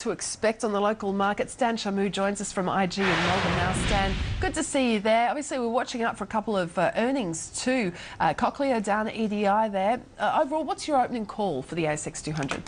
To expect on the local market. Stan Shamu joins us from IG in Melbourne now. Stan, good to see you there. Obviously, we're watching out for a couple of earnings too. Cochlear down at EDI there. Overall, what's your opening call for the ASX 200?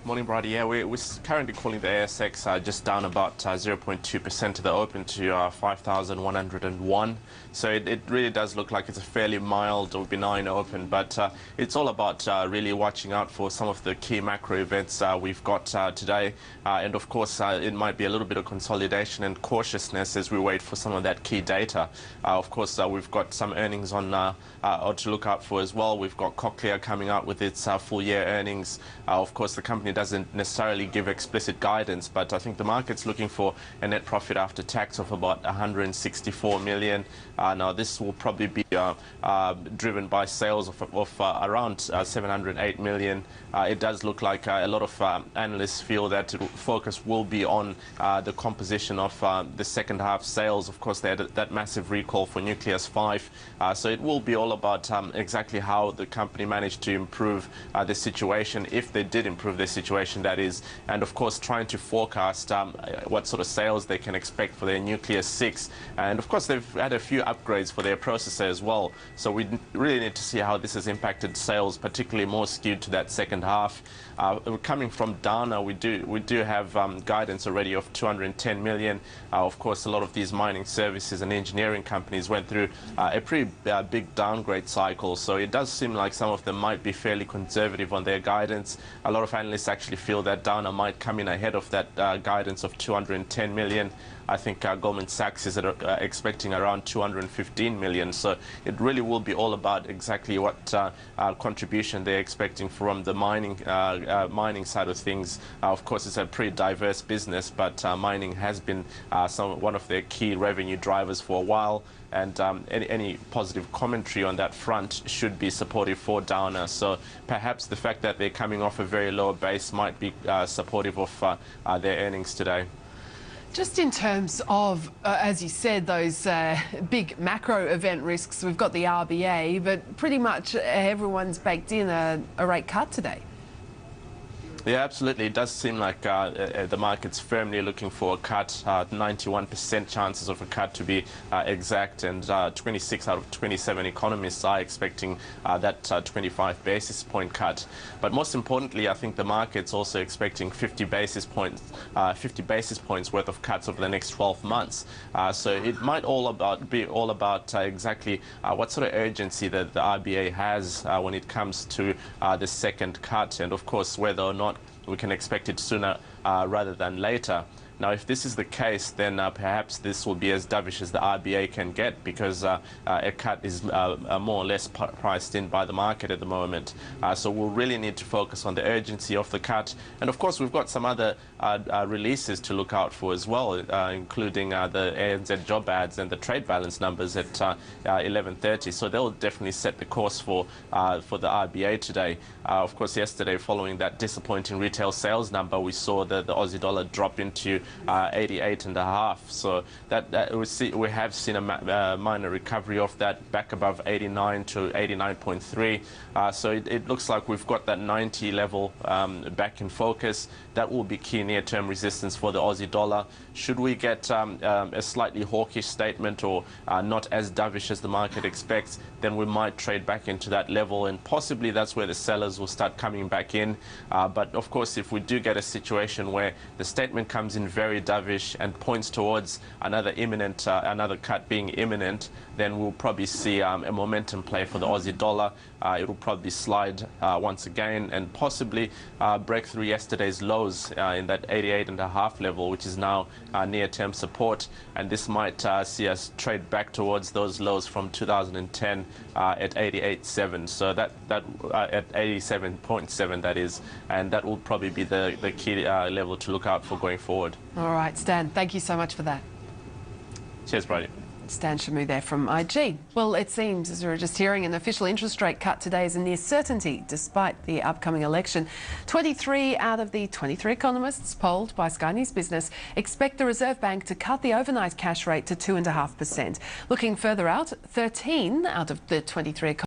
Morning, Brady. Yeah, we're currently calling the ASX just down about 0.2% to the open to 5,101. So it really does look like it's a fairly mild or benign open, but it's all about really watching out for some of the key macro events we've got today. And of course, it might be a little bit of consolidation and cautiousness as we wait for some of that key data. Of course, we've got some earnings on to look out for as well. We've got Cochlear coming out with its full year earnings. Of course, the company doesn't necessarily give explicit guidance, but I think the market's looking for a net profit after tax of about 164 million. Now, this will probably be driven by sales of around 708 million. It does look like a lot of analysts feel that focus will be on the composition of the second half sales. Of course, they had that massive recall for Nucleus 5, so it will be all about exactly how the company managed to improve the situation, if they did improve their situation, that is, and of course trying to forecast what sort of sales they can expect for their Nucleus 6. And of course, they've had a few upgrades for their processor as well, so we really need to see how this has impacted sales, particularly more skewed to that second half. Coming from Dana, we do have guidance already of 210 million. Of course, a lot of these mining services and engineering companies went through a pretty big downgrade cycle, so it does seem like some of them might be fairly conservative on their guidance. A lot of analysts actually feel that Dana might come in ahead of that guidance of 210 million. I think Goldman Sachs is expecting around 215 million. So it really will be all about exactly what contribution they're expecting from the mining side of things. Of course, it's a pretty diverse business, but mining has been one of their key revenue drivers for a while. And any positive commentary on that front should be supportive for Downer. So perhaps the fact that they're coming off a very low base might be supportive of their earnings today. Just in terms of, as you said, those big macro event risks, we've got the RBA, but pretty much everyone's baked in a rate cut today. Yeah, absolutely. It does seem like the market's firmly looking for a cut, 91% chances of a cut to be exact, and 26 out of 27 economists are expecting that 25 basis point cut. But most importantly, I think the market's also expecting 50 basis points worth of cuts over the next 12 months. So it might be all about exactly what sort of urgency that the RBA has when it comes to the second cut, and of course whether or not we can expect it sooner rather than later. Now, if this is the case, then perhaps this will be as dovish as the RBA can get, because a cut is more or less priced in by the market at the moment. So we'll really need to focus on the urgency of the cut. And of course, we've got some other releases to look out for as well, including the ANZ job ads and the trade balance numbers at 11:30. So they'll definitely set the course for the RBA today. Of course, yesterday, following that disappointing retail sales number, we saw the Aussie dollar drop into 88.5. So we have seen a minor recovery of that back above 89 to 89.3. So it looks like we've got that 90 level back in focus. That will be key near-term resistance for the Aussie dollar. Should we get a slightly hawkish statement or not as dovish as the market expects, then we might trade back into that level, and possibly that's where the sellers will start coming back in. But of course, if we do get a situation where the statement comes in very dovish and points towards another cut being imminent, then we'll probably see a momentum play for the Aussie dollar. It will probably slide once again and possibly break through yesterday's lows in that 88.5 level, which is now near-term support, and this might see us trade back towards those lows from 2010 at 88.7. So that at 87.7, that is, and that will probably be the key level to look out for going forward. All right, Stan, thank you so much for that. Cheers, Brady. Stan Shamu there from IG. Well, it seems, as we were just hearing, an official interest rate cut today is a near certainty despite the upcoming election. 23 out of the 23 economists polled by Sky News Business expect the Reserve Bank to cut the overnight cash rate to 2.5%. Looking further out, 13 out of the 23 economists